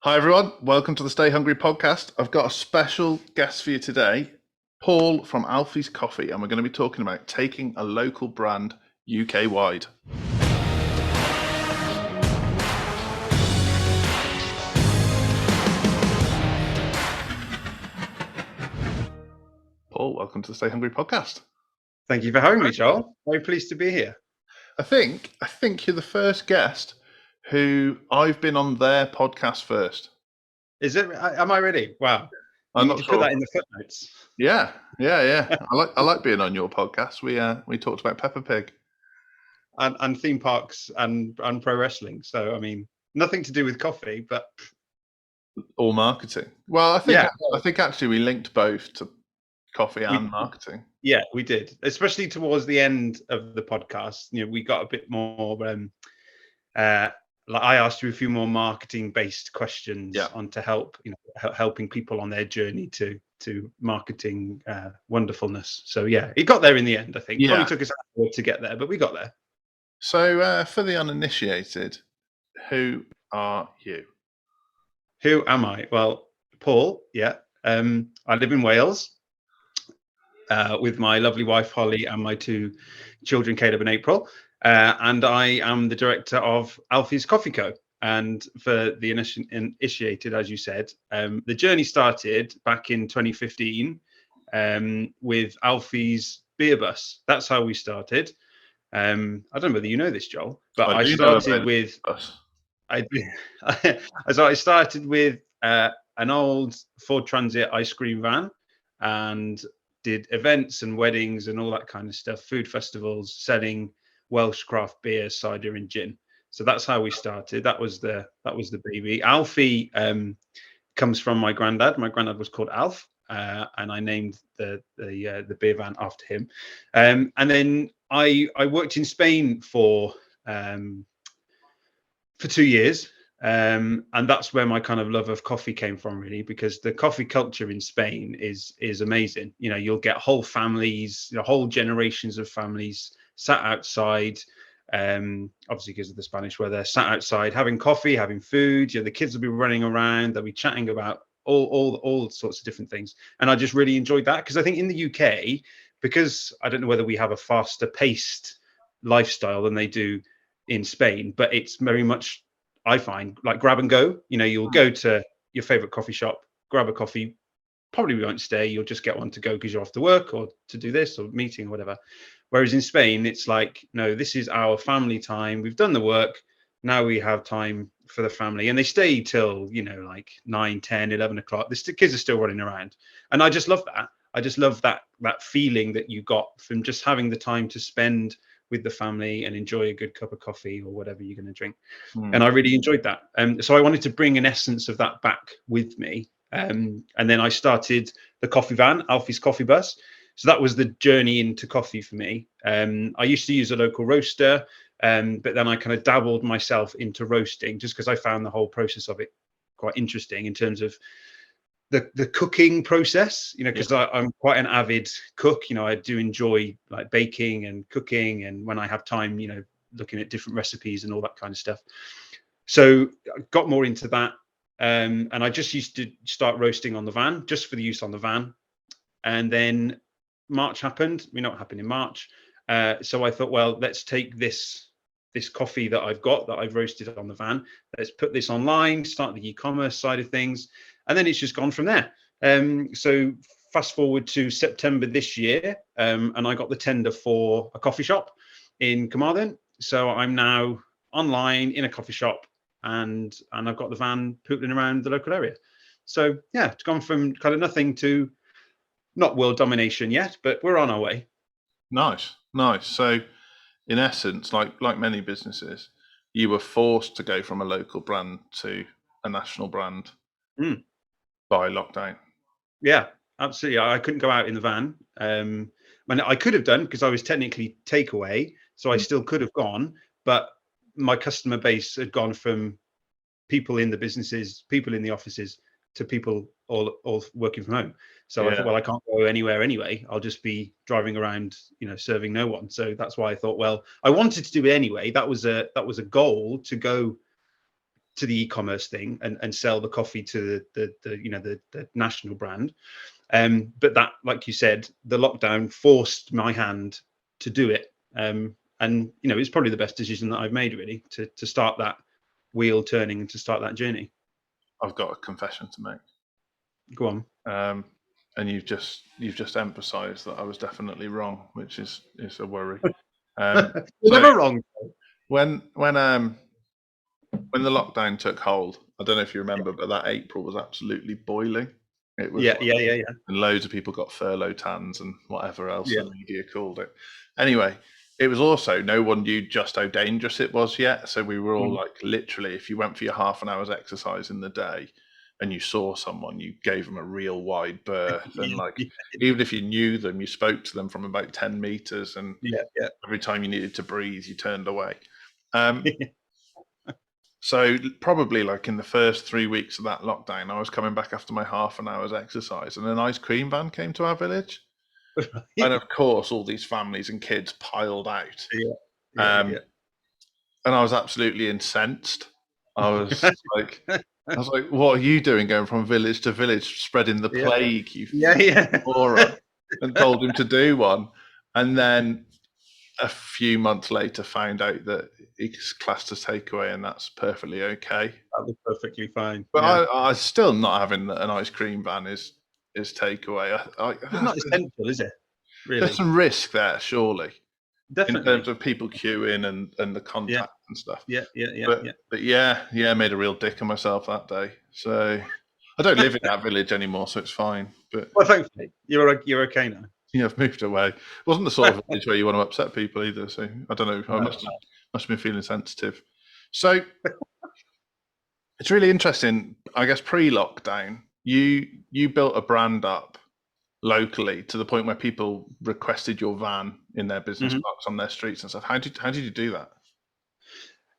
Hi everyone, welcome to the Stay Hungry podcast. I've got a special guest for you today, Paul from Alfie's Coffee, and we're going to be talking about taking a local brand UK wide. Paul, welcome to the Stay Hungry podcast. Thank you for having me, Joel. Very pleased to be here. I think you're the first guest who I've been on their podcast first. Is it? Am I ready? Wow. I'm You not need to sure. put that in the footnotes. Yeah. I like being on your podcast. We talked about Peppa Pig And theme parks and pro wrestling. So I mean, nothing to do with coffee, but all marketing. Well, I think actually we linked both to coffee and marketing. Yeah, we did, especially towards the end of the podcast. You know, we got a bit more. Like I asked you a few more marketing-based questions on to help, helping people on their journey to marketing wonderfulness. So yeah, it got there in the end. I think probably took us a while to get there, but we got there. So for the uninitiated, who are you? Who am I? Well, Paul. Yeah, I live in Wales with my lovely wife Holly and my two children, Caleb and April. And I am the director of Alfie's Coffee Co. And for the initiated, as you said, the journey started back in 2015 with Alfie's beer bus. That's how we started. I don't know whether you know this, Joel, but I started with I started with an old Ford Transit ice cream van and did events and weddings and all that kind of stuff, food festivals, selling Welsh craft beer, cider, and gin. So that's how we started. That was the baby. Alfie comes from my granddad. My granddad was called Alf, and I named the beer van after him. And then I worked in Spain for 2 years. And that's where my kind of love of coffee came from, really, because the coffee culture in Spain is amazing. You know, you'll get whole families, whole generations of families sat outside, obviously because of the Spanish weather, sat outside having coffee, having food. The kids will be running around, they'll be chatting about all sorts of different things. And I just really enjoyed that, because I think in the UK, because I don't know whether we have a faster paced lifestyle than they do in Spain, but it's very much, I find, like grab and go. You'll go to your favorite coffee shop, grab a coffee, probably won't stay, you'll just get one to go because you're off to work or to do this or meeting or whatever. Whereas in Spain, it's like, no, this is our family time. We've done the work. Now we have time for the family. And they stay till, like 9, 10, 11 o'clock. The kids are still running around. And I just love that. I just love that feeling that you got from just having the time to spend with the family and enjoy a good cup of coffee or whatever you're going to drink. And I really enjoyed that. So I wanted to bring an essence of that back with me. And then I started the coffee van, Alfie's Coffee Bus. So that was the journey into coffee for me. I used to use a local roaster, but then I kind of dabbled myself into roasting just because I found the whole process of it quite interesting in terms of the cooking process, because I'm quite an avid cook. I do enjoy like baking and cooking, and when I have time, looking at different recipes and all that kind of stuff. So I got more into that. And I just used to start roasting on the van, just for the use on the van. And then March happened. We know what happened in March. So I thought, well, let's take this coffee that I've got, that I've roasted on the van, let's put this online, start the e-commerce side of things. And then it's just gone from there. So fast forward to September this year, and I got the tender for a coffee shop in Carmarthen. So I'm now online in a coffee shop, and I've got the van pootling around the local area. So yeah, it's gone from kind of nothing to not world domination yet, but we're on our way. Nice. So in essence, like many businesses, you were forced to go from a local brand to a national brand by lockdown. Yeah, absolutely. I couldn't go out in the van. I could have done, because I was technically takeaway, so I still could have gone, but my customer base had gone from people in the businesses, people in the offices, to people all working from home. So I thought, well, I can't go anywhere anyway. I'll just be driving around, serving no one. So that's why I thought, well, I wanted to do it anyway. That was a goal, to go to the e-commerce thing and sell the coffee to the national brand. But that, like you said, the lockdown forced my hand to do it. And it's probably the best decision that I've made, really, to start that wheel turning and to start that journey. I've got a confession to make. Go on. And you've just emphasised that I was definitely wrong, which is a worry. You're never wrong. When the lockdown took hold, I don't know if you remember, but that April was absolutely boiling. It was yeah. And loads of people got furlough tans and whatever else the media called it. Anyway, it was also, no one knew just how dangerous it was yet. So we were all like, literally, if you went for your half an hour's exercise in the day and you saw someone, you gave them a real wide berth. And even if you knew them, you spoke to them from about 10 meters. And every time you needed to breathe, you turned away. So probably like in the first 3 weeks of that lockdown, I was coming back after my half an hour's exercise and an ice cream van came to our village. And of course, all these families and kids piled out. And I was absolutely incensed. I was like, what are you doing going from village to village, spreading the plague, you moron, and told him to do one. And then a few months later found out that it's classed as takeaway and that's perfectly okay. That was perfectly fine. But I still not having an ice cream van is takeaway. It's not essential, is it? Really? There's some risk there, surely. Definitely. In terms of people queuing and the contact and stuff. But made a real dick of myself that day. So I don't live in that village anymore, so it's fine. But well, thankfully, you're okay now. Yeah, I've moved away. It wasn't the sort of village where you want to upset people either. So I don't know. I must have been feeling sensitive. So it's really interesting. I guess pre-lockdown, you built a brand up locally to the point where people requested your van in their business parks on their streets and stuff. How did you do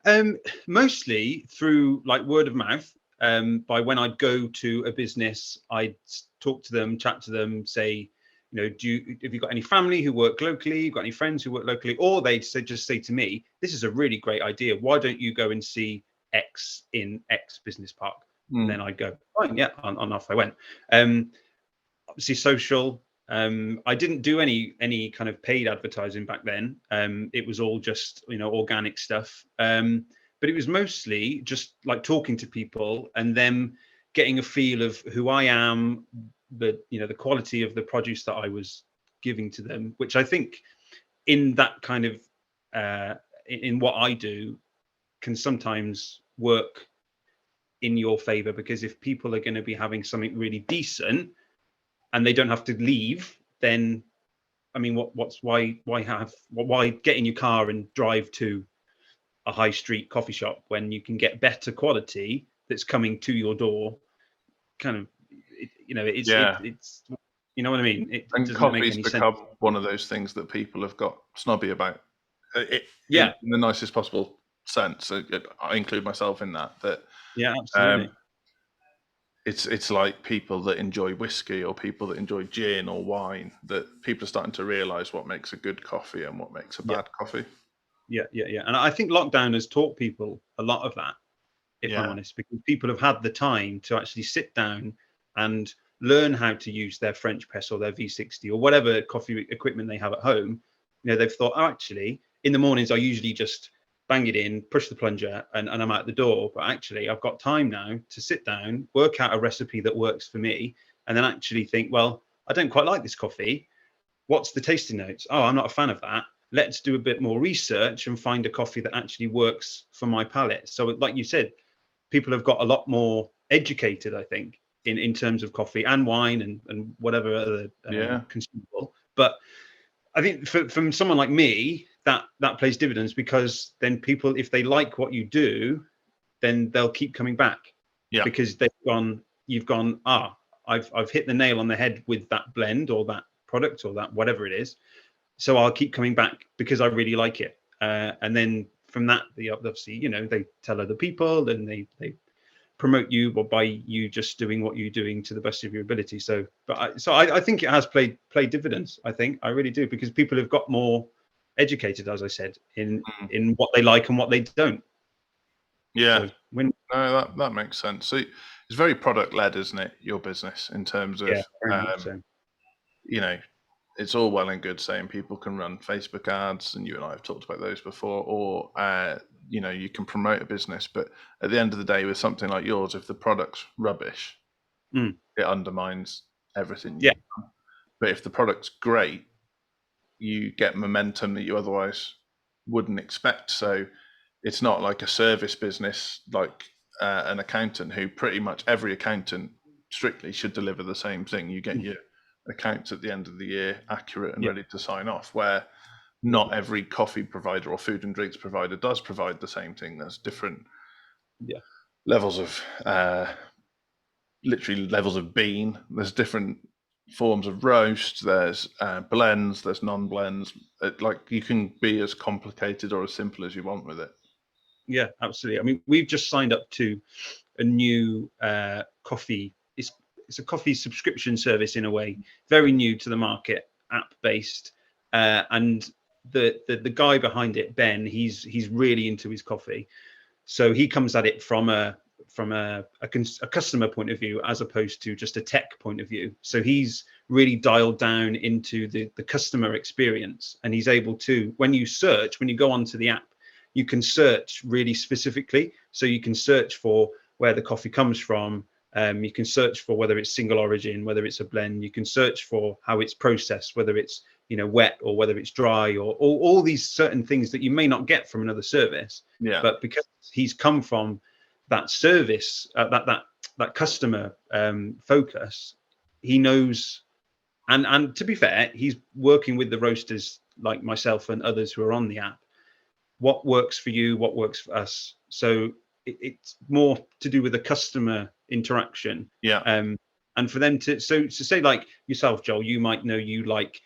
that? Mostly through like word of mouth. By when I'd go to a business, I'd talk to them, chat to them, say, have you got any family who work locally? You got any friends who work locally? Or they'd just say to me, this is a really great idea. Why don't you go and see X in X business park? And then I'd go, fine, and off I went. Obviously social. I didn't do any kind of paid advertising back then. It was all just, organic stuff. But it was mostly just like talking to people and them getting a feel of who I am, the quality of the produce that I was giving to them, which I think in that kind of in what I do can sometimes work in your favor, because if people are going to be having something really decent and they don't have to leave, then I mean, why get in your car and drive to a high street coffee shop when you can get better quality that's coming to your door? Kind of, it's you know what I mean? And coffee's become one of those things that people have got snobby about. In the nicest possible sense. I include myself in that. Absolutely. It's like people that enjoy whiskey or people that enjoy gin or wine, that people are starting to realise what makes a good coffee and what makes a bad coffee. Yeah. And I think lockdown has taught people a lot of that, if I'm honest, because people have had the time to actually sit down and learn how to use their French press or their V60 or whatever coffee equipment they have at home. They've thought, actually, in the mornings, I usually just bang it in, push the plunger, and I'm out the door. But actually, I've got time now to sit down, work out a recipe that works for me, and then actually think, well, I don't quite like this coffee. What's the tasting notes? Oh, I'm not a fan of that. Let's do a bit more research and find a coffee that actually works for my palate. So like you said, people have got a lot more educated, I think, in terms of coffee and wine and whatever other consumable. But I think from someone like me, that plays dividends, because then people, if they like what you do, then they'll keep coming back. Yeah. Because you've gone, I've hit the nail on the head with that blend or that product or that whatever it is. So I'll keep coming back because I really like it. And then from that, obviously, they tell other people and they promote you or by you just doing what you're doing to the best of your ability. So I think it has played dividends. I think I really do, because people have got more educated, as I said, in what they like and what they don't. Yeah. So No, that makes sense. So it's very product led, isn't it? Your business in terms of, Yeah, very much so. you know, it's all well and good saying people can run Facebook ads, and you and I have talked about those before, or you can promote a business, but at the end of the day, with something like yours, if the product's rubbish, Mm. it undermines everything Yeah. you've done. But if the product's great, you get momentum that you otherwise wouldn't expect. So it's not like a service business like an accountant, who pretty much every accountant strictly should deliver the same thing. You get your accounts at the end of the year accurate and Yeah. ready to sign off, where not every coffee provider or food and drinks provider does provide the same thing. There's different levels of literally levels of bean. There's different forms of roast. There's blends. There's non-blends. Like, you can be as complicated or as simple as you want with it. Yeah, absolutely. I mean, we've just signed up to a new coffee. It's a coffee subscription service in a way, very new to the market, app based, and the guy behind it, Ben, he's really into his coffee, so he comes at it from a customer point of view as opposed to just a tech point of view. So he's really dialed down into the customer experience, and he's able to, when you go onto the app, you can search really specifically. So you can search for where the coffee comes from. You can search for whether it's single origin, whether it's a blend. You can search for how it's processed, whether it's wet or whether it's dry, or all these certain things that you may not get from another service. Yeah. But because he's come from that service, that customer focus, he knows. And to be fair, he's working with the roasters like myself and others who are on the app. What works for you, what works for us. So it's more to do with the customer interaction. Yeah. And for them to say, like yourself, Joel, you might know you like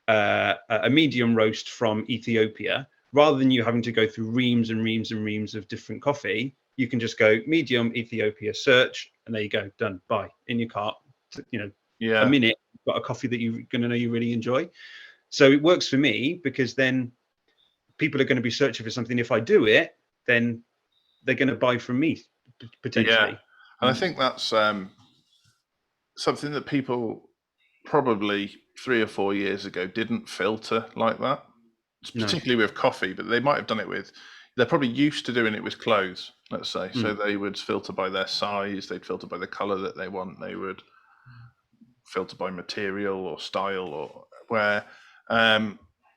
a medium roast from Ethiopia. Rather than you having to go through reams and reams and reams of different coffee, you can just go medium Ethiopia, search, and there you go, done. Buy in your cart. A minute, you've got a coffee that you're going to know you really enjoy. So it works for me, because then people are going to be searching for something. If I do it, then they're going to buy from me potentially. Yeah. And I think that's something that people probably 3 or 4 years ago didn't filter like that, particularly with coffee, but they might have done it with, they're probably used to doing it with clothes, let's say. So they would filter by their size, they'd filter by the color that they want, they would filter by material or style, or where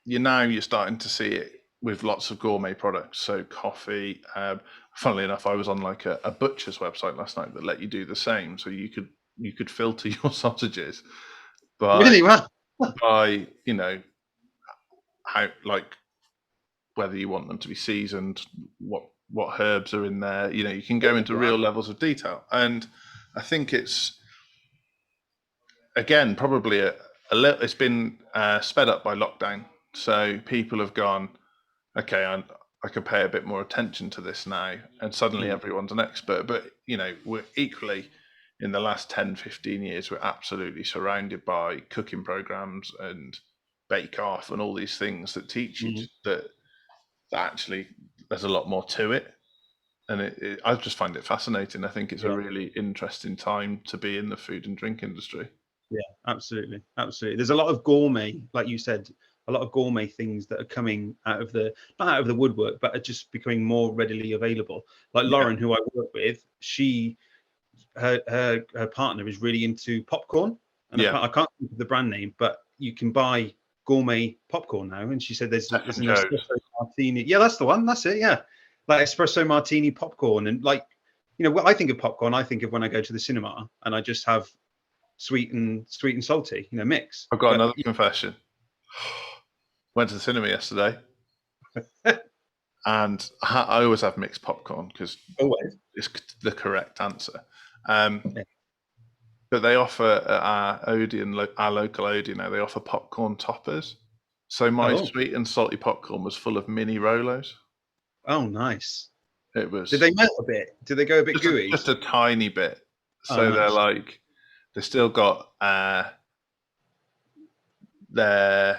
you're starting to see it with lots of gourmet products. So coffee, funnily enough, I was on like a butcher's website last night that let you do the same. So you could filter your sausages by Really? Wow. by how, like, whether you want them to be seasoned, what herbs are in there. You can go into real levels of detail, and I think it's, again, probably a little, it's been sped up by lockdown. So people have gone, okay, I can pay a bit more attention to this now, and suddenly everyone's an expert. But we're equally, in the last 10, 15 years, we're absolutely surrounded by cooking programs and Bake Off and all these things that teach you that actually there's a lot more to it. And I just find it fascinating. I think it's a really interesting time to be in the food and drink industry. Yeah, absolutely. There's a lot of gourmet, like you said, a lot of gourmet things that are coming out of not out of the woodwork, but are just becoming more readily available. Like Lauren, who I work with, her partner is really into popcorn, and I can't think of the brand name, but you can buy gourmet popcorn now. And she said there's an espresso martini. Yeah, that's the one. That's it. Yeah, like espresso martini popcorn. And like, when I think of popcorn, I think of when I go to the cinema and I just have sweet and salty, mix. I've got another confession. Went to the cinema yesterday, and I always have mixed popcorn because it's the correct answer. But they offer at our local Odeon now, they offer popcorn toppers. So my sweet and salty popcorn was full of mini Rolos. Oh, nice. It was. Did they melt a bit? Did they go a bit gooey? Just a tiny bit. So they're like, they still got they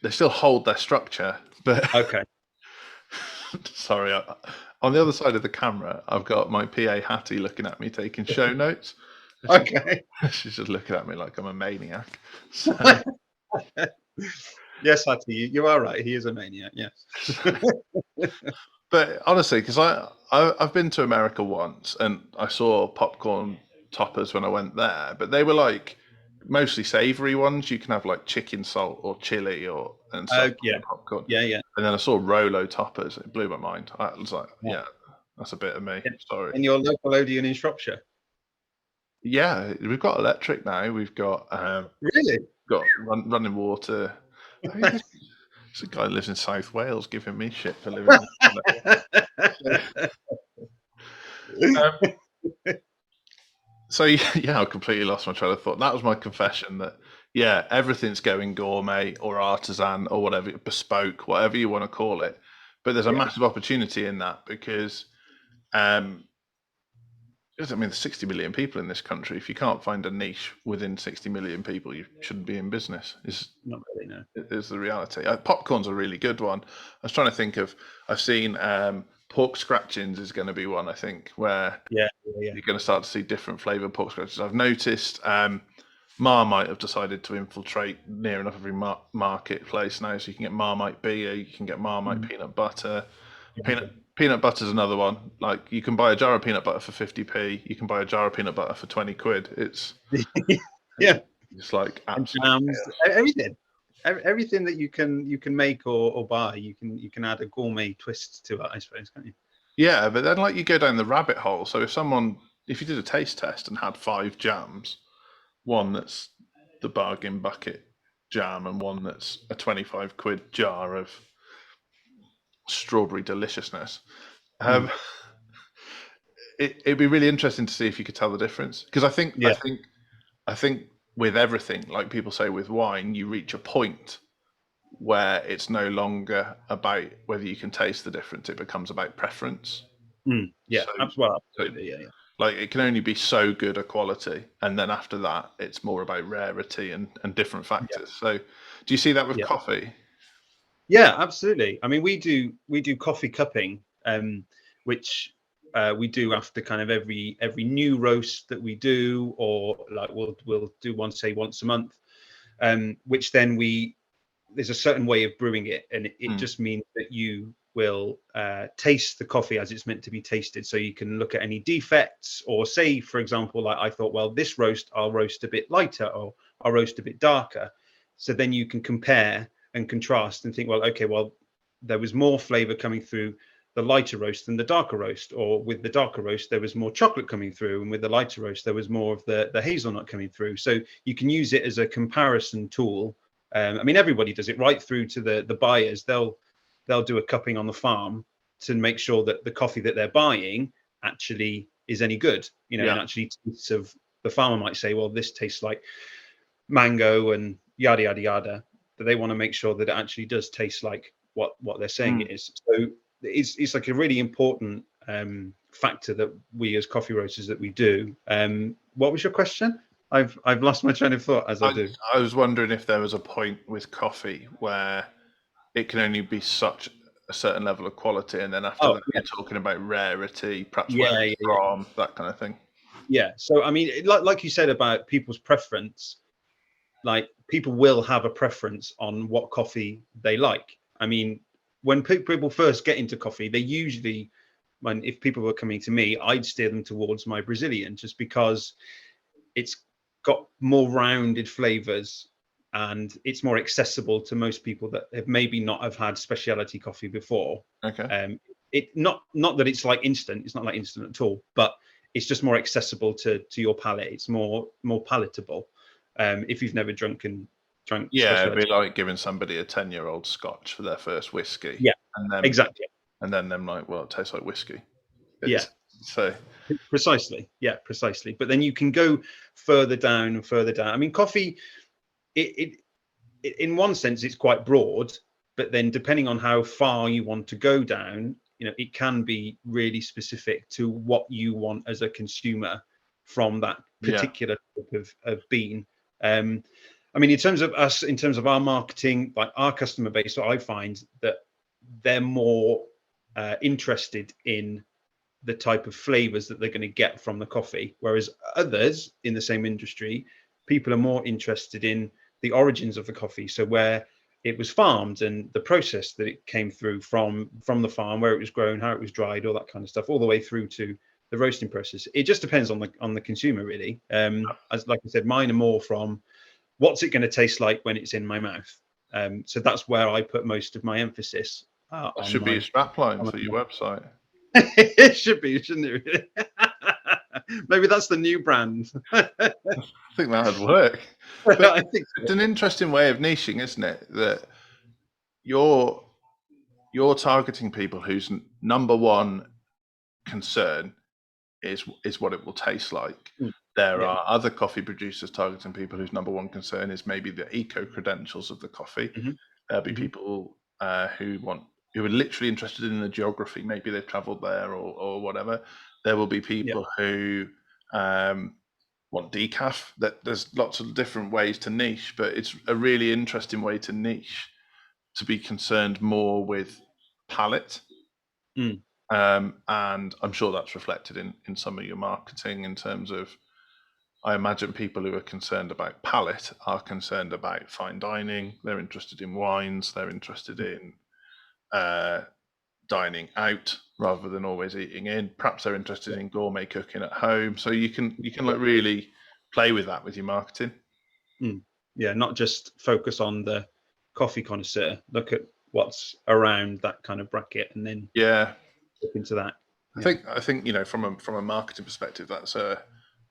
still hold their structure, but okay. Sorry, on the other side of the camera, I've got my PA Hattie looking at me taking show notes. Okay. She's just looking at me like I'm a maniac. So, Yes, Hattie, you are right. He is a maniac. Yes. but honestly, because I've been to America once and I saw popcorn toppers when I went there, but they were like mostly savory ones. You can have like chicken salt or chili and stuff on Yeah. the popcorn. Yeah. And then I saw Rolo toppers. It blew my mind. I was like, Yeah. yeah, that's a bit of me. In Sorry. your local Odeon in Shropshire. Yeah, we've got electric now. We've got Really? running water. I mean, there's a guy who lives in South Wales giving me shit for living in so yeah, I completely lost my train of thought. That was my confession that yeah, everything's going gourmet or artisan or whatever, bespoke, whatever you want to call it. But there's a massive opportunity in that because I mean, there's 60 million people in this country. If you can't find a niche within 60 million people, you shouldn't be in business. Not really, no. Is the reality. Popcorn's a really good one. I was trying to think of. I've seen pork scratchings is going to be one. I think where Yeah. you're going to start to see different flavour pork scratchings. I've noticed Marmite have decided to infiltrate near enough every marketplace now, so you can get Marmite beer, you can get Marmite peanut butter. Peanut butter is another one. Like you can buy a jar of peanut butter for 50p. You can buy a jar of peanut butter for 20 quid. It's yeah. It's like jams, everything that you can make or buy. You can add a gourmet twist to it, I suppose, can't you? Yeah, but then like you go down the rabbit hole. So if you did a taste test and had 5 jams, one that's the bargain bucket jam and one that's a 25 quid jar of strawberry deliciousness, it'd be really interesting to see if you could tell the difference. Because I think with everything, like people say with wine, you reach a point where it's no longer about whether you can taste the difference; it becomes about preference. Yeah, absolutely. Yeah. Like it can only be so good a quality, and then after that, it's more about rarity and different factors. So, do you see that with coffee? Yeah, absolutely. I mean, we do coffee cupping, which we do after kind of every new roast that we do, or like we'll do one, say, once a month, which then there's a certain way of brewing it, and it just means that you will taste the coffee as it's meant to be tasted. So you can look at any defects, or say, for example, like I thought, well, this roast I'll roast a bit lighter, or I'll roast a bit darker. So then you can compare and contrast and think, well, okay, well, there was more flavor coming through the lighter roast than the darker roast, or with the darker roast there was more chocolate coming through, and with the lighter roast there was more of the hazelnut coming through. So you can use it as a comparison tool. I mean, everybody does it, right through to the buyers. They'll do a cupping on the farm to make sure that the coffee that they're buying actually is any good, and actually tastes of, the farmer might say, well, this tastes like mango and yada yada yada, but they want to make sure that it actually does taste like what they're saying it is. So it's like a really important factor that we as coffee roasters that we do. What was your question? I've lost my train of thought as I do. I was wondering if there was a point with coffee where it can only be such a certain level of quality, and then after that you're talking about rarity, perhaps where it's from, that kind of thing. Yeah. So I mean, like you said about people's preference, like people will have a preference on what coffee they like. I mean, when people first get into coffee, they usually, if people were coming to me, I'd steer them towards my Brazilian, just because it's got more rounded flavors and it's more accessible to most people that have maybe not have had specialty coffee before. Okay. It not that it's like instant. It's not like instant at all, but it's just more accessible to your palate. It's more palatable. If you've never drank. Yeah, it'd be like giving somebody a 10-year-old Scotch for their first whiskey. Yeah, and then exactly. And then them like, well, it tastes like whiskey. So precisely. Yeah, precisely. But then you can go further down and further down. I mean, coffee, it in one sense it's quite broad, but then depending on how far you want to go down, it can be really specific to what you want as a consumer from that particular type of bean. I mean, in terms of us, in terms of our marketing, like our customer base, what I find that they're more interested in the type of flavors that they're going to get from the coffee, whereas others in the same industry, people are more interested in the origins of the coffee, so where it was farmed and the process that it came through from the farm, where it was grown, how it was dried, all that kind of stuff, all the way through to the roasting process. It just depends on the consumer, really. As like I said, mine are more from what's it going to taste like when it's in my mouth. So that's where I put most of my emphasis. That should be a strapline for your website. It should be, shouldn't it? Really? Maybe that's the new brand. I think that would work. But I think it's an interesting way of niching, isn't it? That you're targeting people whose number one concern is what it will taste like. There are other coffee producers targeting people whose number one concern is maybe the eco credentials of the coffee. There'll be people who are literally interested in the geography. Maybe they've traveled there or whatever. There will be people who want decaf. There's lots of different ways to niche, but it's a really interesting way to niche, to be concerned more with palate. And I'm sure that's reflected in some of your marketing in terms of, I imagine people who are concerned about palate are concerned about fine dining. They're interested in wines. They're interested in dining out rather than always eating in. Perhaps they're interested in gourmet cooking at home. So you can like really play with that with your marketing. Yeah, not just focus on the coffee connoisseur. Look at what's around that kind of bracket, and then look into that. I think from a marketing perspective, that's a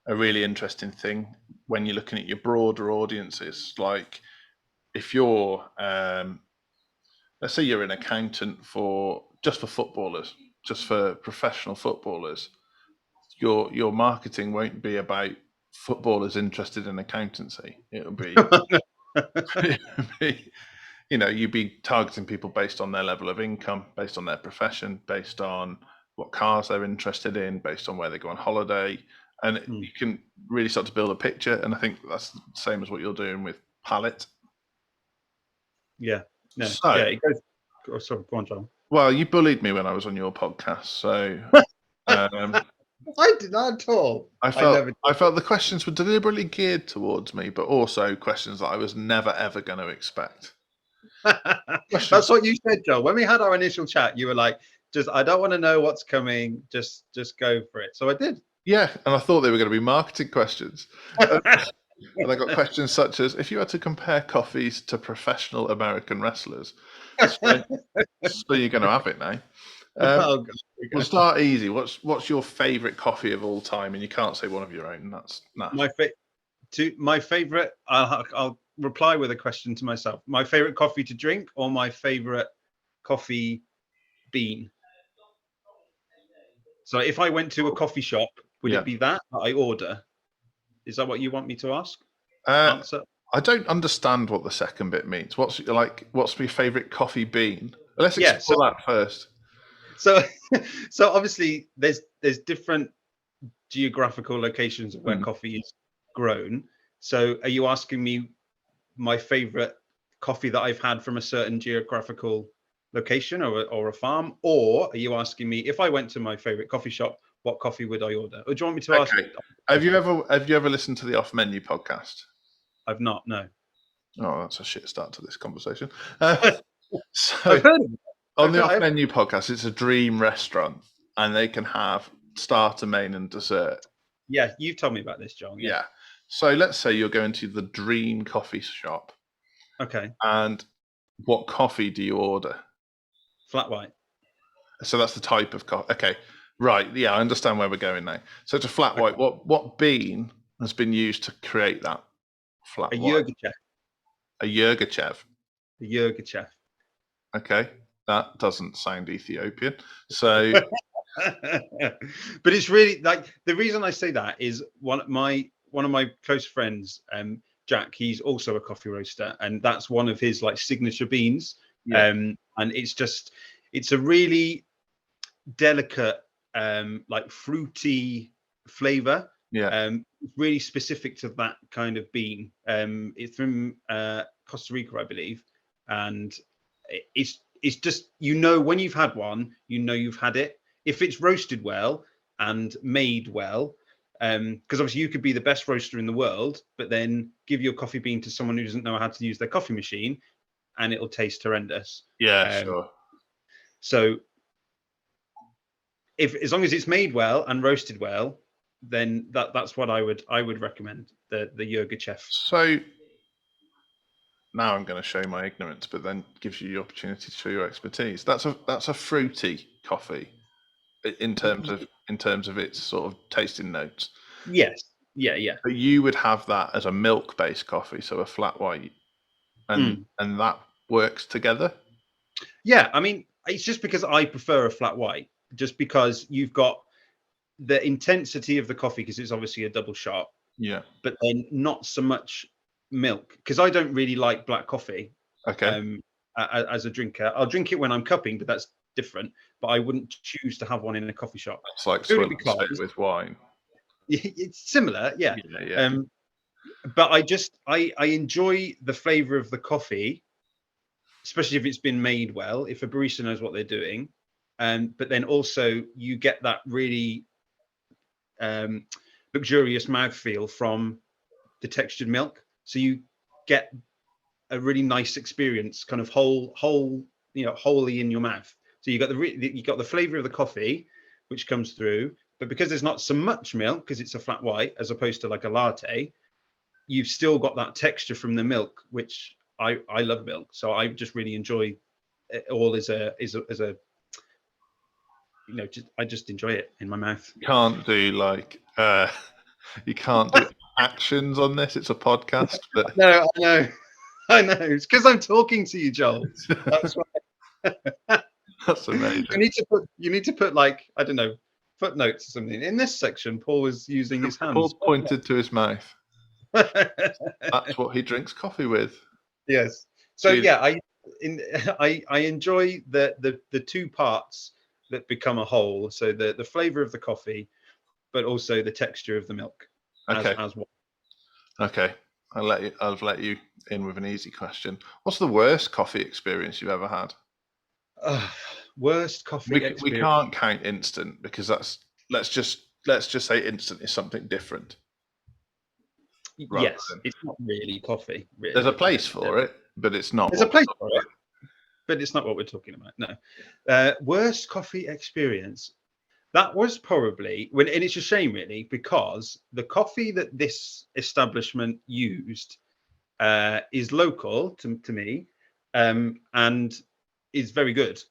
really interesting thing when you're looking at your broader audiences. Like if you're let's say you're an accountant for footballers, just for professional footballers, your marketing won't be about footballers interested in accountancy. It'll be, you'd be targeting people based on their level of income, based on their profession, based on what cars they're interested in, based on where they go on holiday. And you can really start to build a picture. And I think that's the same as what you're doing with palette. Yeah. No. So, yeah, it goes. Oh, sorry, go on, John. Well, you bullied me when I was on your podcast, so I did not at all. I felt the questions were deliberately geared towards me, but also questions that I was never ever going to expect. That's what you said, Joel. When we had our initial chat, you were like, I don't want to know what's coming, just go for it. So I did. Yeah, and I thought they were going to be marketing questions. And I got questions such as, if you had to compare coffees to professional American wrestlers, so you're going to have it now. We'll start easy. What's your favorite coffee of all time? And you can't say one of your own. That's my favorite. I'll reply with a question to myself. My favorite coffee to drink, or my favorite coffee bean. So if I went to a coffee shop, would it be that I order? Is that what you want me to ask? Answer? I don't understand what the second bit means. What's my favorite coffee bean? Let's explore that first. So obviously there's different geographical locations where coffee is grown. So are you asking me my favorite coffee that I've had from a certain geographical location or a farm, or are you asking me if I went to my favorite coffee shop, what coffee would I order? Or do you want me to ask? Have you ever listened to the Off Menu podcast? I've not. No. Oh, that's a shit start to this conversation. So I've heard of it. On the Off Menu podcast, it's a dream restaurant, and they can have starter, main, and dessert. Yeah, you've told me about this, John. Yeah. So let's say you're going to the dream coffee shop. Okay. And what coffee do you order? Flat white. So that's the type of coffee. Okay. Right. Yeah, I understand where we're going now. So it's a flat white. What bean has been used to create that flat white? A Yirgacheffe. A Yirgacheffe. Okay. That doesn't sound Ethiopian. So but it's really like, the reason I say that is one of my close friends, Jack, he's also a coffee roaster, and that's one of his like signature beans. And it's a really delicate like fruity flavor. Really specific to that kind of bean. It's from Costa Rica, I believe, and it's just, when you've had one, you've had it. If it's roasted well and made well, because obviously you could be the best roaster in the world, but then give your coffee bean to someone who doesn't know how to use their coffee machine, and it'll taste horrendous. Yeah, sure. So as long as it's made well and roasted well, then that's what I would recommend, the Yirgacheffe. So now I'm going to show my ignorance, but then gives you the opportunity to show your expertise. That's a fruity coffee in terms of its sort of tasting notes. Yes. Yeah. But you would have that as a milk-based coffee, so a flat white, and that works together. Yeah, I mean, it's just because I prefer a flat white, just because you've got the intensity of the coffee, because it's obviously a double shot. Yeah. But then not so much milk, because I don't really like black coffee. Okay. As a drinker, I'll drink it when I'm cupping, but that's different. But I wouldn't choose to have one in a coffee shop. It's like swimming with wine. It's similar, yeah. Yeah. But I enjoy the flavor of the coffee, especially if it's been made well, if a barista knows what they're doing. But then also you get that really luxurious mouthfeel from the textured milk. So you get a really nice experience, kind of wholly in your mouth. So you got the flavor of the coffee, which comes through, but because there's not so much milk, because it's a flat white as opposed to like a latte, you've still got that texture from the milk, which I love milk, so I just really enjoy it all as a I just enjoy it in my mouth. You can't do you can't do actions on this. It's a podcast, but no, I know. It's because I'm talking to you, Joel. That's why. That's amazing. You need to put like, I don't know, footnotes or something. In this section, Paul was using his hands. Paul pointed to his mouth. That's what he drinks coffee with. Yes. So yeah, I enjoy the two parts that become a whole. So the flavor of the coffee, but also the texture of the milk. Okay. As well. Okay. I'll let you in with an easy question. What's the worst coffee experience you've ever had? Worst coffee experience. We can't count instant, because let's just say instant is something different. Yes, it's not really coffee. Really. There's a place for it, but it's not. There's a place for it, but it's not what we're talking about. No. Worst coffee experience. That was probably and it's a shame really, because the coffee that this establishment used is local to me, and is very good.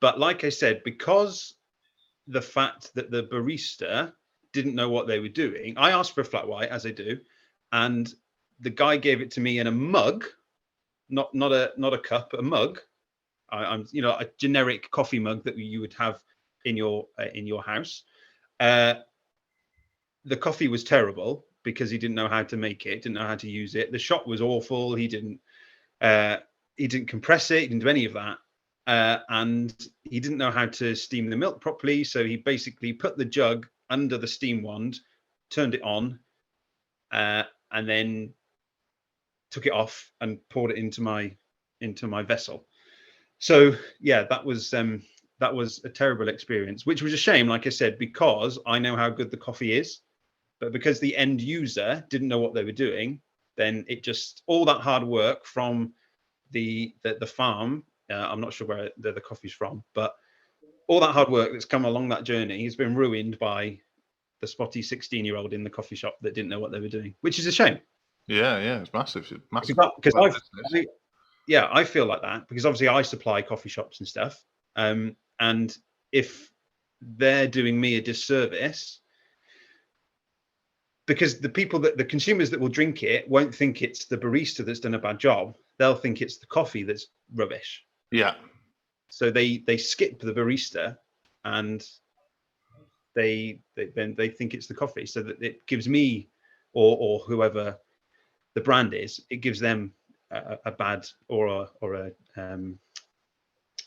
But like I said, because the fact that the barista didn't know what they were doing, I asked for a flat white, as I do, and the guy gave it to me in a mug, not a cup, a mug. I'm a generic coffee mug that you would have in your house. The coffee was terrible because he didn't know how to make it, didn't know how to use it. The shot was awful. He didn't compress it. He didn't do any of that. And he didn't know how to steam the milk properly. So he basically put the jug under the steam wand, turned it on, and then took it off and poured it into my vessel. So yeah, that was a terrible experience, which was a shame, like I said, because I know how good the coffee is, but because the end user didn't know what they were doing, then it just, all that hard work from the farm, I'm not sure where the coffee's from, but all that hard work that's come along that journey has been ruined by the spotty 16-year-old in the coffee shop that didn't know what they were doing, which is a shame. Yeah, it's massive. Because I feel like that, because obviously I supply coffee shops and stuff. And if they're doing me a disservice, because the consumers that will drink it won't think it's the barista that's done a bad job. They'll think it's the coffee that's rubbish. Yeah. So they skip the barista, and they think it's the coffee. So that it gives me, or whoever the brand is, it gives them a bad or a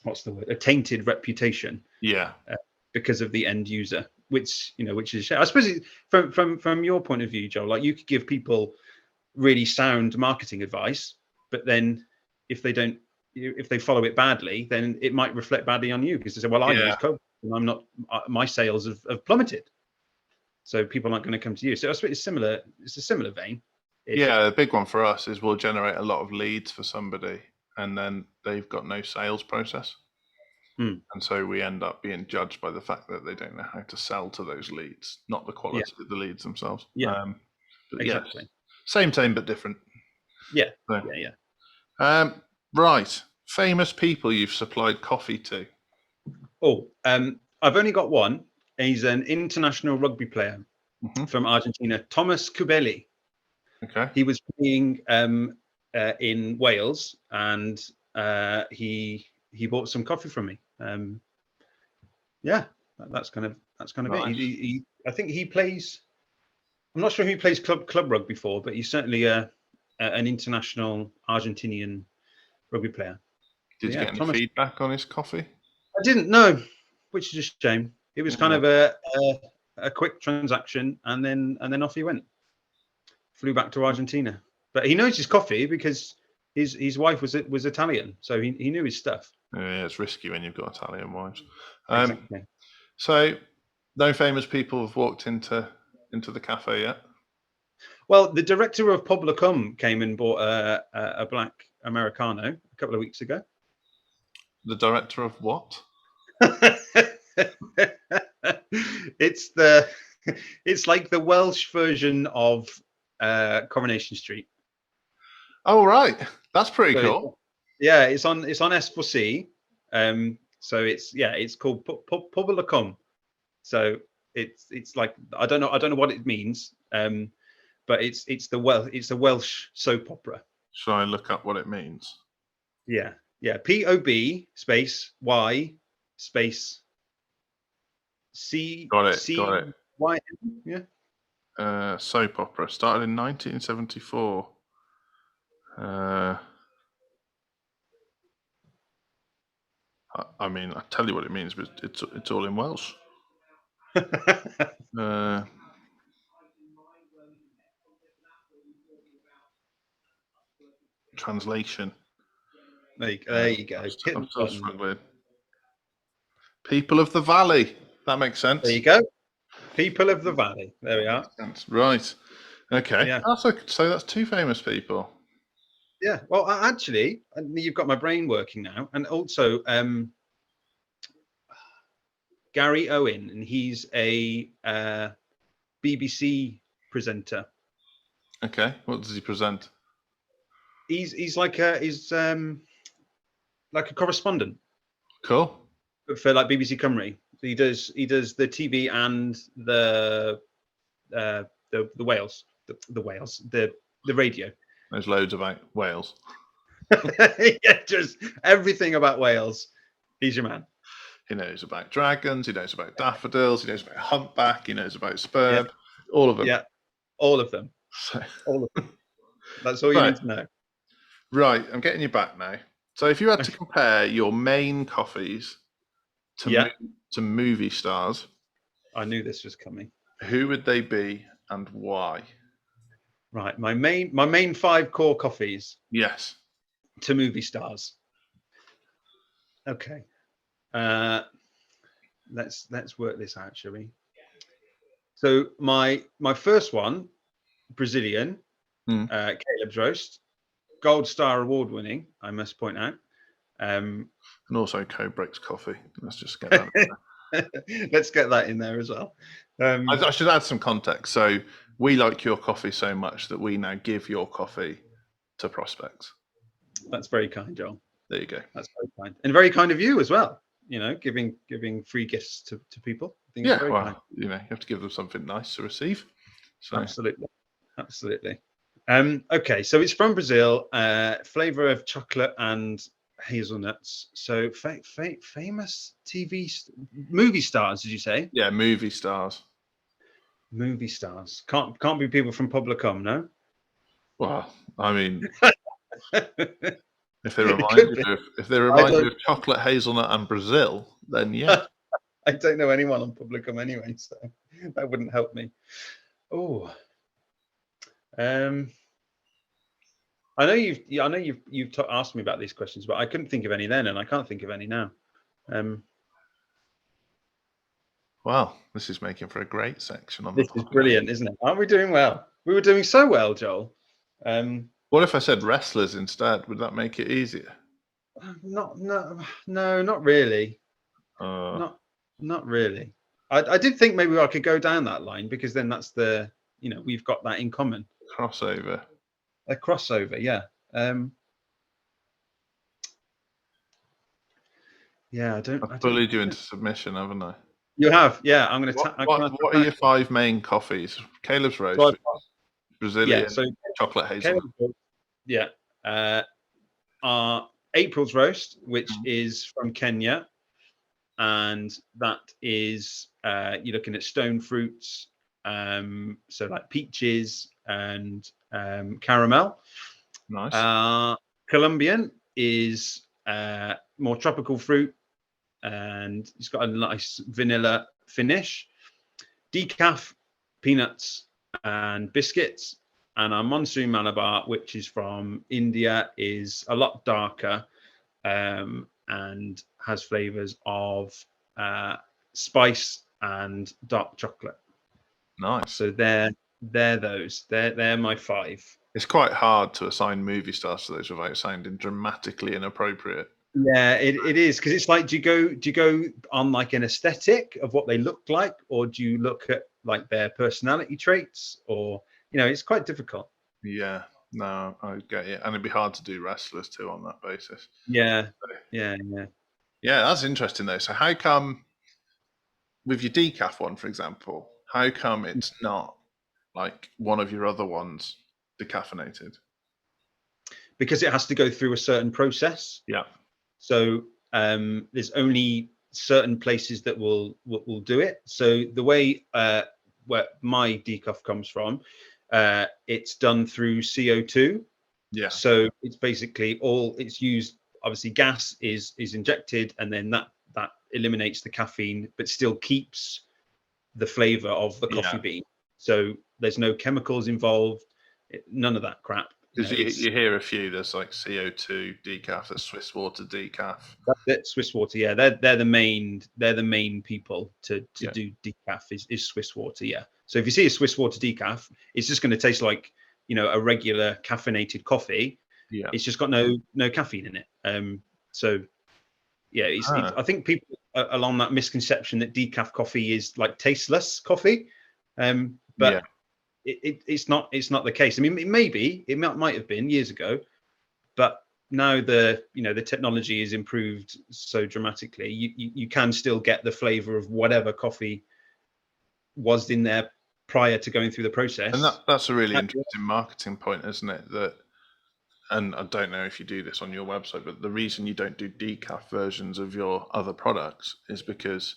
what's the word? A tainted reputation. Yeah. Because of the end user, which is a shame. I suppose from your point of view, Joe, like you could give people really sound marketing advice, but then if if they follow it badly, then it might reflect badly on you because they say, well, I use Codebreak and I'm not, my sales have plummeted. So people aren't going to come to you. So it's similar. It's a similar vein. Yeah, the big one for us is we'll generate a lot of leads for somebody, and then they've got no sales process. And so we end up being judged by the fact that they don't know how to sell to those leads, not the quality of the leads themselves. Yeah, but exactly. Same, but different. Yeah, So, yeah. Right. Famous people you've supplied coffee to. Oh, I've only got one. He's an international rugby player from Argentina, Thomas Cubelli. Okay. He was playing in Wales, and he bought some coffee from me. That's kind of nice. It. I think he plays. I'm not sure who he plays club rugby for, but he's certainly an international Argentinian rugby player. Did you get any feedback on his coffee? I didn't know, which is a shame. It was kind of a quick transaction, and then off he went. Flew back to Argentina, but he knows his coffee because his wife was Italian, so he knew his stuff. Yeah, it's risky when you've got Italian wives. Exactly. So, no famous people have walked into the cafe yet? Well, the director of Productled came and bought a black Americano a couple of weeks ago. The director of what? It's like the Welsh version of Coronation Street. Oh right, that's pretty cool. Yeah, it's on S4C. So it's called Productled. So it's like I don't know what it means. But it's the Welsh soap opera. Shall I look up what it means? Yeah. POB space Y space C. Got it. Y. Yeah. Soap opera started in 1974. I mean, I tell you what it means, but it's all in Welsh. Translation. There you go. I'm still struggling. People of the Valley. That makes sense. There you go. People of the Valley. There we are. Right. Okay. Yeah. So that's two famous people. Yeah. Well, actually, you've got my brain working now, and also Gary Owen, and he's a BBC presenter. Okay. What does he present? He's like a correspondent. Cool. For like BBC Cymru. So he does the TV and the Wales, the radio. There's loads about Wales. Yeah, just everything about Wales. He's your man. He knows about dragons. He knows about daffodils. He knows about humpback. He knows about sperm. Yeah. All of them. Yeah, all of them. All of them. That's all you need to know. Right, I'm getting you back now. So if you had to compare your main coffees to movie stars, I knew this was coming. Who would they be and why? Right, my main 5 core coffees. Yes. To movie stars. Okay. Let's work this out, shall we? So my first one, Brazilian, Caleb's Roast, Gold Star Award winning, I must point out. And also Codebreak's coffee. Let's just get that in there. Let's get that in there as well. I should add some context. So we like your coffee so much that we now give your coffee to prospects. That's very kind, Joel. There you go. That's very kind. And very kind of you as well. You know, giving free gifts to people. I think yeah, well, kind. You have to give them something nice to receive. So. Absolutely. Okay, so it's from Brazil, flavor of chocolate and hazelnuts. So famous movie stars, did you say? Yeah, movie stars. Movie stars. Can't be people from Publicom, no? Well, I mean, if they remind you of chocolate, hazelnut, and Brazil, then yeah. I don't know anyone on Publicom anyway, so that wouldn't help me. Oh. I know you've asked me about these questions, but I couldn't think of any then, and I can't think of any now. Well, this is making for a great section on This the is podcast. brilliant, isn't it? Aren't we doing well? We were doing so well, Joel. What if I said wrestlers instead? Would that make it easier? No, not really. Not really. I did think maybe I could go down that line, because then that's we've got that in common. Crossover. A crossover, yeah. Yeah, I've bullied you into submission, haven't I? You have, yeah. I'm going to. What are your 5 main coffees? Caleb's Roast, Brazilian, yeah, so chocolate hazelnut. Yeah. Our April's Roast, which is from Kenya, and that is you're looking at stone fruits, so like peaches and caramel. Nice. Colombian is more tropical fruit, and it's got a nice vanilla finish. Decaf, peanuts and biscuits. And our Monsoon Malabar, which is from India, is a lot darker and has flavors of spice and dark chocolate. Nice. So they're my 5. It's quite hard to assign movie stars to those without sounding dramatically inappropriate. Yeah, it is, because it's like, do you go on like an aesthetic of what they look like, or do you look at like their personality traits, or it's quite difficult. Yeah, no, I get it, and it'd be hard to do wrestlers too on that basis. Yeah, that's interesting though. So how come with your decaf one, for example, how come it's not like one of your other ones decaffeinated? Because it has to go through a certain process. Yeah. So there's only certain places that will do it. So the way where my decaf comes from, it's done through CO2. Yeah. So it's basically it's used. Obviously, gas is injected, and then that eliminates the caffeine, but still keeps the flavor of the coffee bean. So there's no chemicals involved, none of that crap. Because you hear a few. There's like CO2 decaf, there's Swiss water decaf. That's it, Swiss water. Yeah, they're the main people to do decaf is Swiss water. Yeah. So if you see a Swiss water decaf, it's just going to taste like a regular caffeinated coffee. Yeah. It's just got no caffeine in it. So yeah, I think people are along that misconception that decaf coffee is like tasteless coffee, but. Yeah. It's not the case. I mean, it might have been years ago, but now the technology is improved so dramatically. You can still get the flavor of whatever coffee was in there prior to going through the process. And that's a really interesting marketing point, isn't it? And I don't know if you do this on your website, but the reason you don't do decaf versions of your other products is because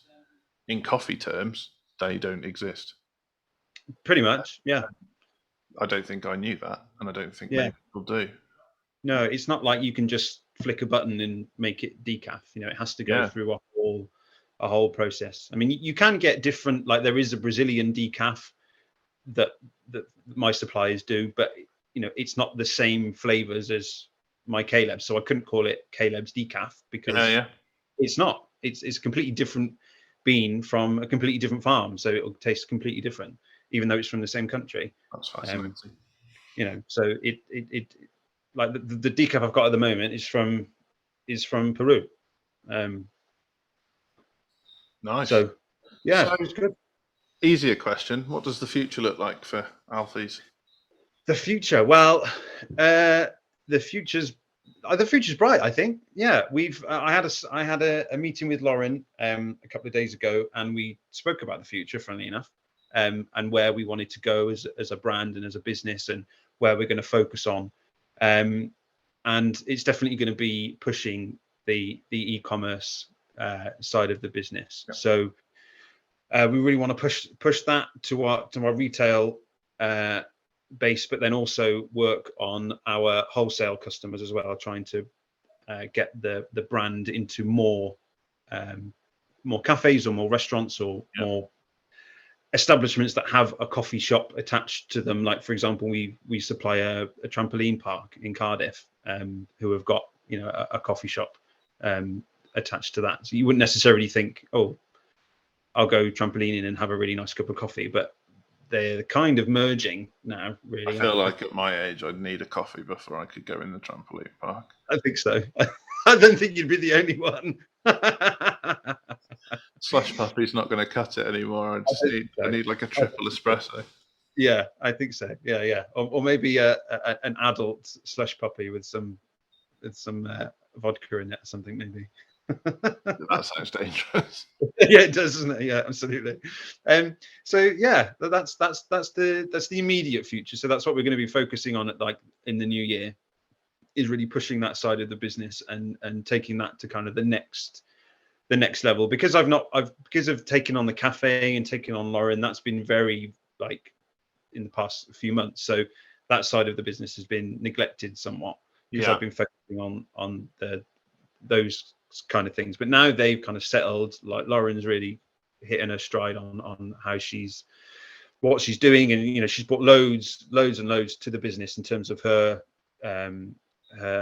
in coffee terms, they don't exist. Pretty much, yeah. I don't think I knew that, and I don't think many people do. No, it's not like you can just flick a button and make it decaf. It has to go through a whole process. I mean, you can get different. Like there is a Brazilian decaf that my suppliers do, but it's not the same flavors as my Caleb. So I couldn't call it Caleb's decaf because it's not. It's a completely different bean from a completely different farm, so it'll taste completely different, even though it's from the same country. That's fascinating. So it like the decaf I've got at the moment is from Peru. Nice. So yeah, it's good. Easier question. What does the future look like for Alfie's? The future, well, the future's bright, I think. Yeah, I had a meeting with Lauren a couple of days ago, and we spoke about the future, funnily enough, and where we wanted to go as a brand and as a business, and where we're going to focus on. And it's definitely going to be pushing the e-commerce side of the business. Yeah. So we really want to push that to our retail base, but then also work on our wholesale customers as well, trying to get the brand into more cafes or more restaurants or more establishments that have a coffee shop attached to them. Like, for example, we supply a trampoline park in Cardiff, who have got, you know, a coffee shop attached to that. So you wouldn't necessarily think, oh, I'll go trampolining and have a really nice cup of coffee, but they're kind of merging now, really. I feel like at my age, I'd need a coffee before I could go in the trampoline park. I think so. I don't think you'd be the only one. Slush puppy's not going to cut it anymore. I need like a triple espresso. Yeah, I think so. Yeah. Or maybe an adult slush puppy with some vodka in it or something, maybe. That sounds dangerous. Yeah, it does, doesn't it? Yeah, absolutely. So yeah, that's the immediate future. So that's what we're going to be focusing on like in the new year, is really pushing that side of the business and taking that to kind of the next level. Because because of taking on the cafe and taking on Lauren, that's been very like in the past few months. So that side of the business has been neglected somewhat because I've been focusing on those kind of things. But now they've kind of settled. Like Lauren's really hitting her stride on how what she's doing, and you know, she's brought loads and loads to the business in terms of her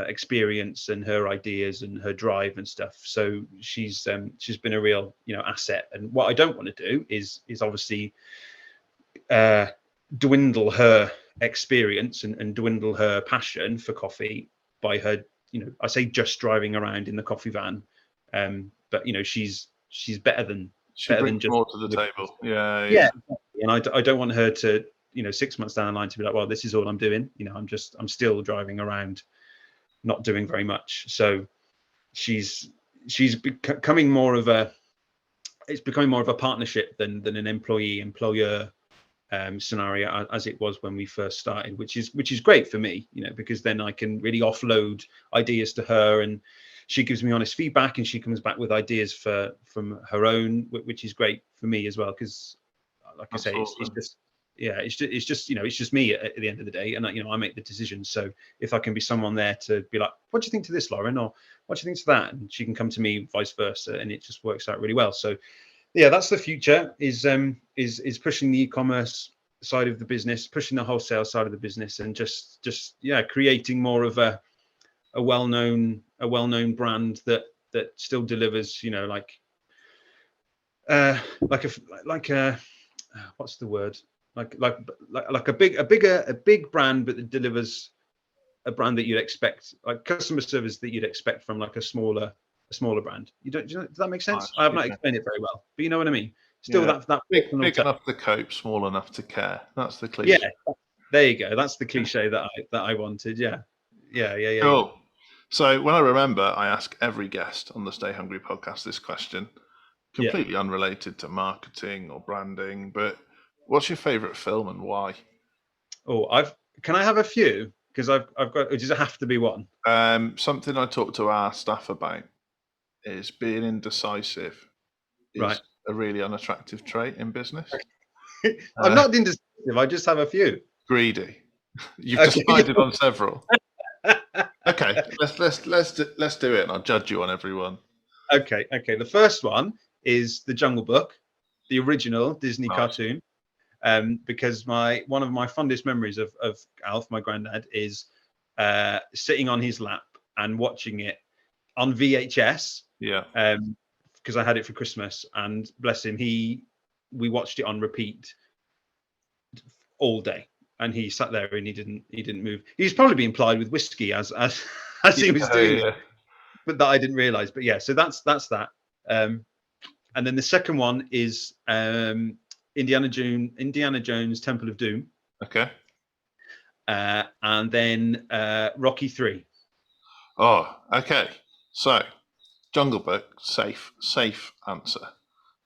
experience and her ideas and her drive and stuff. So she's been a real, you know, asset. And what I don't want to do is obviously dwindle her experience and dwindle her passion for coffee by her, you know, I say just driving around in the coffee van, but you know, she's better than just more to the table. Yeah. Exactly. And I don't want her to, you know, 6 months down the line to be like, well, this is all I'm doing. You know, I'm still driving around, not doing very much. So she's becoming more of a partnership than an employer scenario as it was when we first started, which is great for me, you know, because then I can really offload ideas to her, and she gives me honest feedback, and she comes back with ideas from her own, which is great for me as well, because like I say, it's just you know, it's just me at the end of the day, and you know, I make the decisions. So if I can be someone there to be like, what do you think to this, Lauren, or what do you think to that, and she can come to me vice versa, and it just works out really well. So yeah, that's the future, is pushing the e-commerce side of the business, pushing the wholesale side of the business, and just creating more of a well-known brand that still delivers, you know, like a what's the word, like a big brand, but that delivers a brand that you'd expect, like customer service that you'd expect from like a smaller brand. Does that make sense? I have not explained it very well, but you know what I mean. Still, that big enough to cope, small enough to care. That's the cliche. Yeah, there you go. That's the cliche that I wanted. Yeah. Cool. So when I remember, I ask every guest on the Stay Hungry podcast this question, completely unrelated to marketing or branding, but what's your favorite film and why? Oh, can I have a few? Because I've got. Does it have to be one? Something I talk to our staff about is being indecisive. Is a really unattractive trait in business. I'm not indecisive. I just have a few. Greedy. You've decided on several. Okay, let's do it, and I'll judge you on every one. Okay. The first one is The Jungle Book, the original Disney cartoon. Because one of my fondest memories of Alf, my granddad, is sitting on his lap and watching it on VHS. Yeah. Because I had it for Christmas, and bless him, we watched it on repeat all day, and he sat there and he didn't move. He was probably being plied with whiskey as he was doing it, but that I didn't realize. But yeah, so that's that. And then the second one is Indiana Jones Temple of Doom. Okay. And then Rocky 3. Oh, okay. So Jungle Book, safe answer.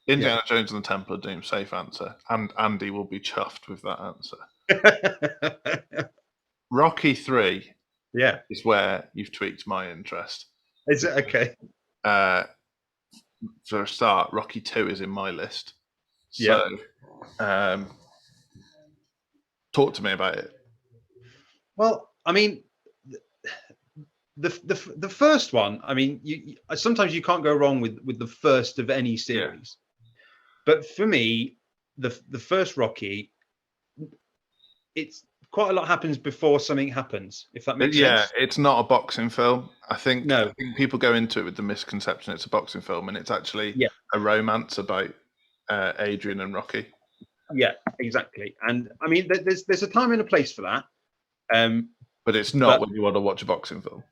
Indiana Jones and the Temple of Doom, safe answer. And Andy will be chuffed with that answer. Rocky 3 is where you've tweaked my interest. Is it? Okay. For a start, Rocky 2 is in my list. So, talk to me about it. Well, I mean, the first one, I mean, you sometimes you can't go wrong with the first of any series. But for me, the first Rocky, it's quite a lot happens before something happens, if that makes sense. It's not a boxing film. I think No. people go into it with the misconception it's a boxing film, and it's actually Yeah. a romance about Adrian and Rocky. Yeah, exactly. And I mean, there's a time and a place for that. But it's not when you want to watch a boxing film.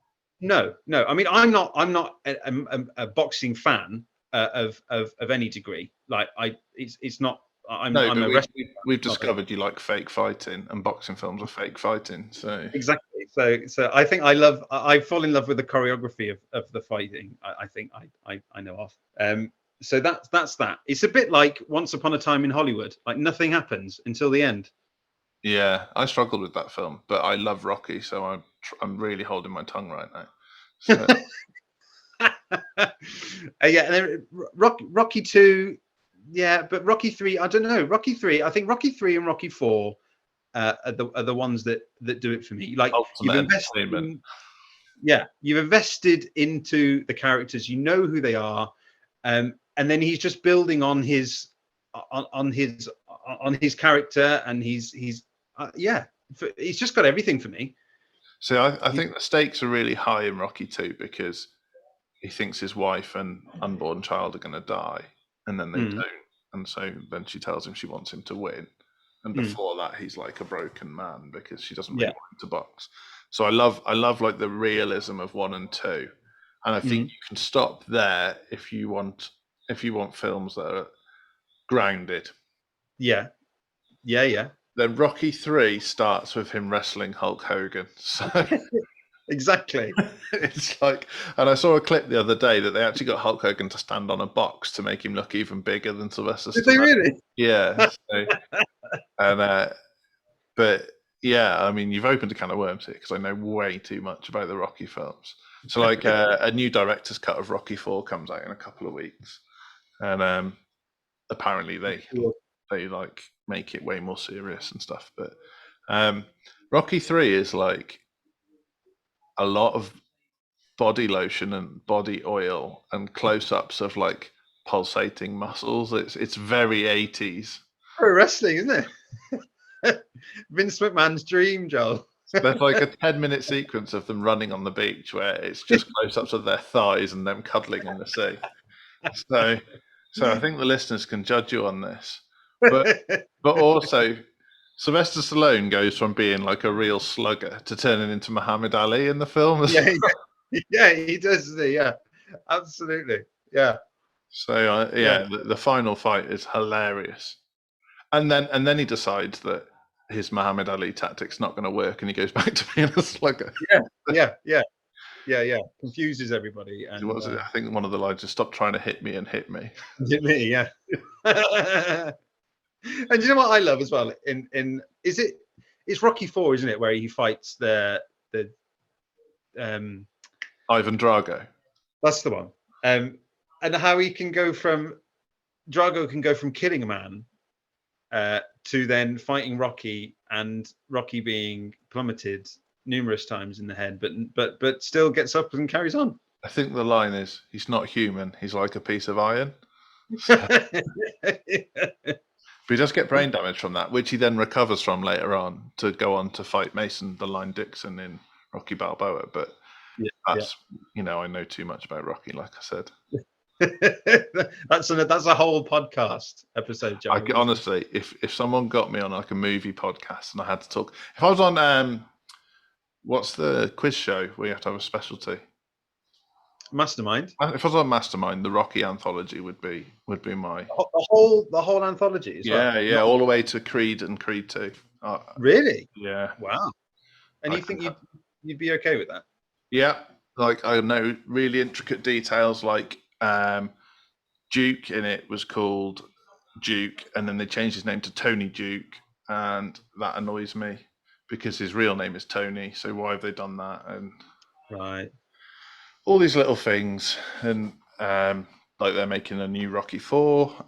No. I mean, I'm not a boxing fan of any degree. Like it's not. We've discovered you like fake fighting, and boxing films are fake fighting. So exactly. So I think I fall in love with the choreography of the fighting. I think I know of. So that's that. It's a bit like Once Upon a Time in Hollywood. Like nothing happens until the end. Yeah, I struggled with that film, but I love Rocky, so I'm really holding my tongue right now. So. Yeah, and then Rocky 2, yeah, but Rocky 3, I don't know. Rocky 3, I think Rocky 3 and Rocky 4 are the ones that do it for me. Like you've invested into the characters, you know who they are, and then he's just building on his character, and he's just got everything for me. So I think the stakes are really high in Rocky 2 because he thinks his wife and unborn child are going to die, and then they don't. And so then she tells him she wants him to win. And before that, he's like a broken man because she doesn't really want him to box. So I love like the realism of 1 and 2. And I think you can stop there if you want films that are grounded. Yeah. Then Rocky 3 starts with him wrestling Hulk Hogan. So exactly. It's like, and I saw a clip the other day that they actually got Hulk Hogan to stand on a box to make him look even bigger than Sylvester Stallone. Did they really? Yeah. So, and but yeah, I mean, you've opened a can of worms here because I know way too much about the Rocky films. So like a new director's cut of Rocky 4 comes out in a couple of weeks, and apparently they like make it way more serious and stuff. But Rocky 3 is like a lot of body lotion and body oil and close-ups of like pulsating muscles. It's very 80s. Pro wrestling, isn't it? Vince McMahon's dream, Joel. There's like a 10-minute sequence of them running on the beach where it's just close-ups of their thighs and them cuddling in the sea. So I think the listeners can judge you on this. But also Sylvester Stallone goes from being like a real slugger to turning into Muhammad Ali in the film. Yeah, he does. Yeah, absolutely. Yeah. So the final fight is hilarious, and then he decides that his Muhammad Ali tactic's not going to work, and he goes back to being a slugger. Yeah. Confuses everybody. And I think one of the lines is "Stop trying to hit me and hit me." Hit me, yeah. And you know what I love as well? It's Rocky 4, isn't it, where he fights the Ivan Drago. That's the one. And how he can go from Drago can go from killing a man to then fighting Rocky, and Rocky being plummeted numerous times in the head, but still gets up and carries on. I think the line is, "He's not human. He's like a piece of iron." But he does get brain damage from that, which he then recovers from later on to go on to fight Mason the Line Dixon in Rocky Balboa. But that's I know too much about Rocky, like I said. That's a whole podcast episode, John. Honestly, if someone got me on like a movie podcast and I had to talk, if I was on what's the quiz show where you have to have a specialty? Mastermind. If I was on Mastermind, the Rocky anthology would be my the whole anthology. Yeah, all the way to Creed and Creed 2. Really? Yeah. Wow. And you think you'd be okay with that? Yeah, like I know really intricate details, like Duke in it was called Duke, and then they changed his name to Tony Duke, and that annoys me because his real name is Tony. So why have they done that? And right, all these little things, and like they're making a new Rocky 4.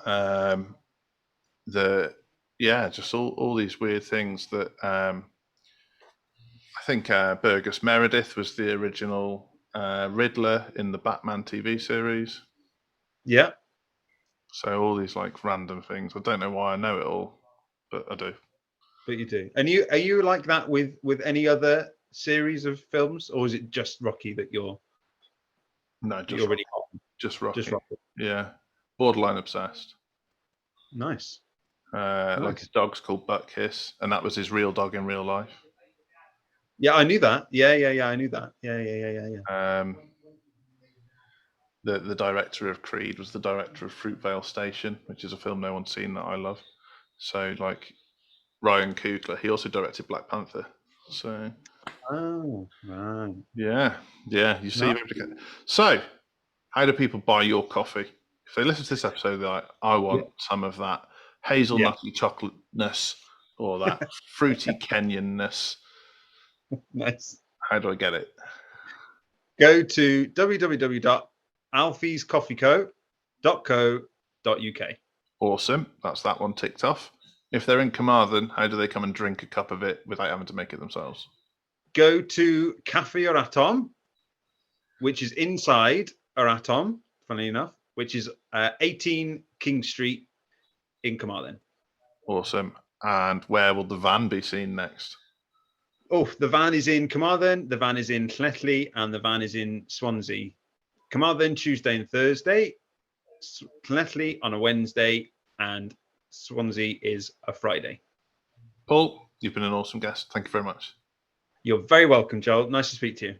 Just all these weird things that I think Burgess Meredith was the original Riddler in the Batman TV series. Yeah. So all these like random things. I don't know why I know it all, but I do. But you do. And are you like that with any other series of films, or is it just Rocky that you're Just really hot? Just Rocky. Just Rocky. Yeah, borderline obsessed. Nice. Like his dog's called Butt Kiss, and that was his real dog in real life. Yeah, I knew that. Yeah, I knew that. Yeah. The director of Creed was the director of Fruitvale Station, which is a film no one's seen that I love. So like Ryan Coogler, he also directed Black Panther. So Oh, right. yeah, you see. So how do people buy your coffee? If they listen to this episode, they're like, I want some of that hazelnutty chocolateness or that fruity Kenyanness. Nice. How do I get it? Go to www.alfiescoffeeco.co.uk. Awesome. That's that one ticked off. If they're in Carmarthen, how do they come and drink a cup of it without having to make it themselves? Go to Cafe Aratom, which is inside Aratom, funnily enough, which is 18 King Street in Carmarthen. Awesome. And where will the van be seen next? Oh, the van is in Carmarthen, the van is in Llanelli, and the van is in Swansea. Carmarthen Tuesday and Thursday, Llanelli on a Wednesday, and Swansea is a Friday. Paul, you've been an awesome guest. Thank you very much. You're very welcome, Joel. Nice to speak to you.